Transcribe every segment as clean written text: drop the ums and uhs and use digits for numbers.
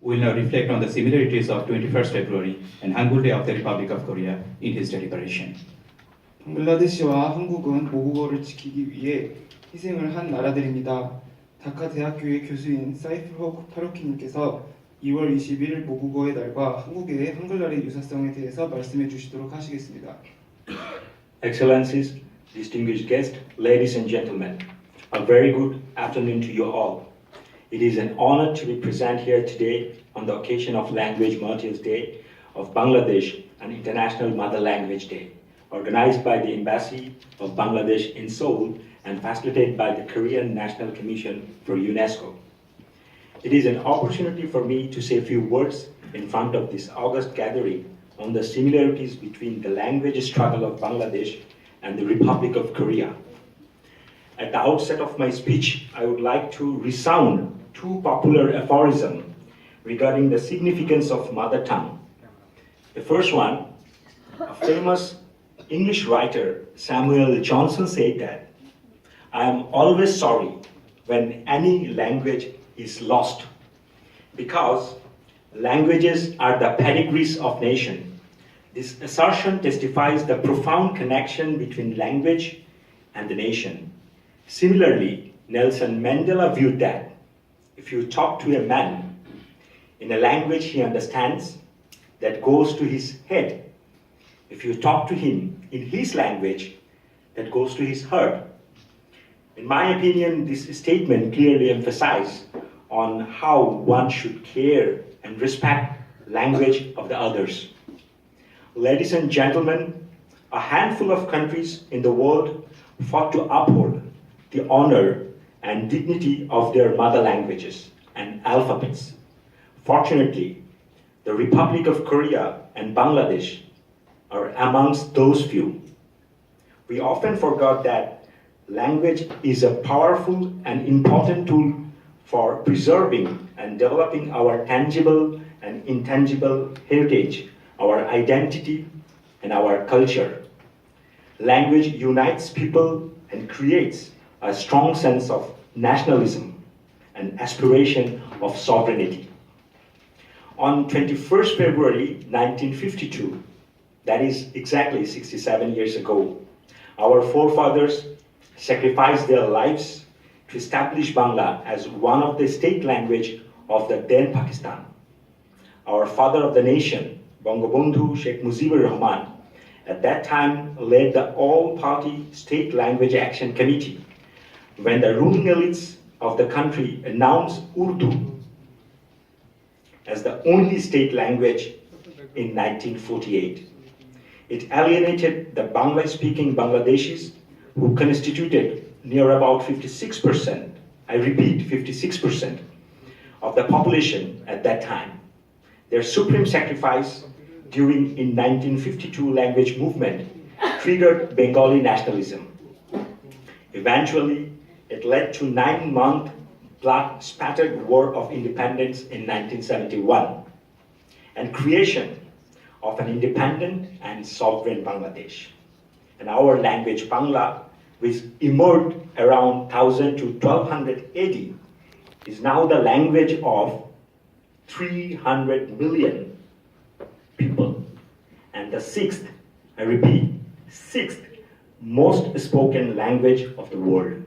will now reflect on the similarities of 21st February and Hangul Day of the Republic of Korea in his deliberation. 방글라데시와 한국은 모국어를 지키기 위해 희생을 한 나라들입니다. 다카 대학교의 교수인 사이풀 파루키님께서 2월 20일 모국어의 날과 한국의 한글날의 유사성에 대해서 말씀해 주시도록 하시겠습니다. Excellencies, distinguished guests, ladies and gentlemen, a very good afternoon to you all. It is an honor to be present here today on the occasion of Language Martyrs Day of Bangladesh and International Mother Language Day, organized by the Embassy of Bangladesh in Seoul and facilitated by the Korean National Commission for UNESCO. It is an opportunity for me to say a few words in front of this august gathering on the similarities between the language struggle of Bangladesh and the Republic of Korea. At the outset of my speech, I would like to resound two popular aphorisms regarding the significance of mother tongue. The first one, a famous English writer, Samuel Johnson, said that, "I am always sorry when any language is lost, because languages are the pedigrees of nation." This assertion testifies the profound connection between language and the nation. Similarly, Nelson Mandela viewed that if you talk to a man in a language he understands, that goes to his head. If you talk to him in his language, that goes to his heart. In my opinion, this statement clearly emphasizes on how one should care and respect language of the others. Ladies and gentlemen, a handful of countries in the world fought to uphold the honor and dignity of their mother languages and alphabets. Fortunately, the Republic of Korea and Bangladesh are amongst those few. We often forget that language is a powerful and important tool for preserving and developing our tangible and intangible heritage, our identity, and our culture. Language unites people and creates a strong sense of nationalism and aspiration of sovereignty. On 21st February 1952, that is exactly 67 years ago, our forefathers sacrificed their lives to establish Bangla as one of the state language of the then Pakistan. Our father of the nation, Bangabandhu Sheikh Mujibur Rahman, at that time led the all-party state language action committee when the ruling elites of the country announced Urdu as the only state language in 1948. It alienated the Bangla-speaking Bangladeshis, who constituted near about 56%, I repeat, 56% of the population at that time. Their supreme sacrifice in 1952 language movement triggered Bengali nationalism. Eventually, it led to 9-month blood-spattered War of Independence in 1971 and creation of an independent and sovereign Bangladesh. And our language Bangla, which emerged around 1000 to 1200 AD, is now the language of 300 million people, and the sixth, I repeat, sixth most spoken language of the world.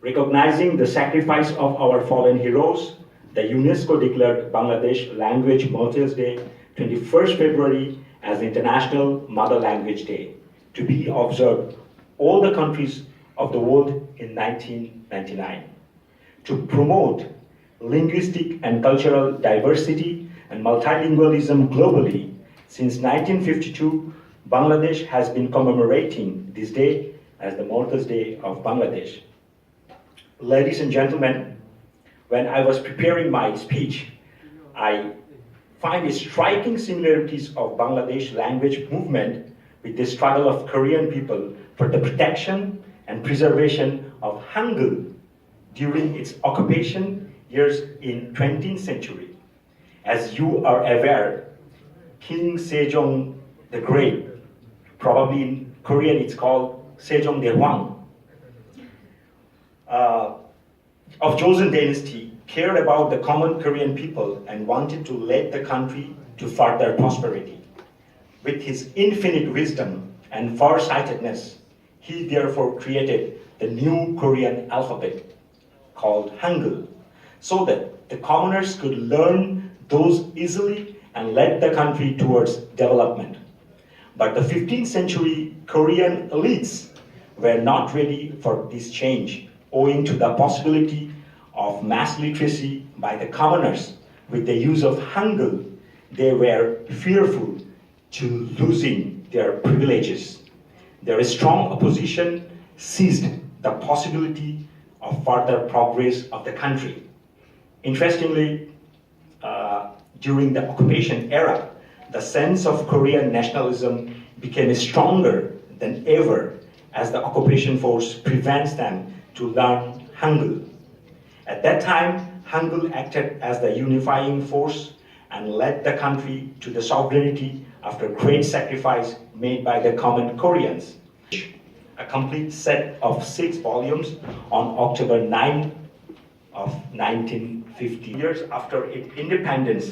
Recognizing the sacrifice of our fallen heroes, the UNESCO declared Bangladesh Language Martyrs Day, 21st February, as International Mother Language Day, to be observed all the countries of the world in 1999. To promote linguistic and cultural diversity and multilingualism globally, since 1952, Bangladesh has been commemorating this day as the Martyrs Day of Bangladesh. Ladies and gentlemen, when I was preparing my speech, I find striking similarities of Bangladesh language movement with the struggle of Korean people for the protection and preservation of Hangul during its occupation years in 20th century. As you are aware, King Sejong the Great, probably in Korean it's called Sejong Daewang, of Joseon dynasty cared about the common Korean people and wanted to lead the country to further prosperity. With his infinite wisdom and farsightedness, he therefore created the new Korean alphabet called Hangul, so that the commoners could learn those easily and lead the country towards development. But the 15th century Korean elites were not ready for this change, owing to the possibility of mass literacy by the commoners. With the use of Hangul, they were fearful to losing their privileges. Their strong opposition seized the possibility of further progress of the country. Interestingly, during the occupation era, the sense of Korean nationalism became stronger than ever as the occupation force prevents them to learn Hangul. At that time, Hangul acted as the unifying force and led the country to the sovereignty after great sacrifice made by the common Koreans. A complete set of 6 volumes on October 9 of 1950, years after its independence.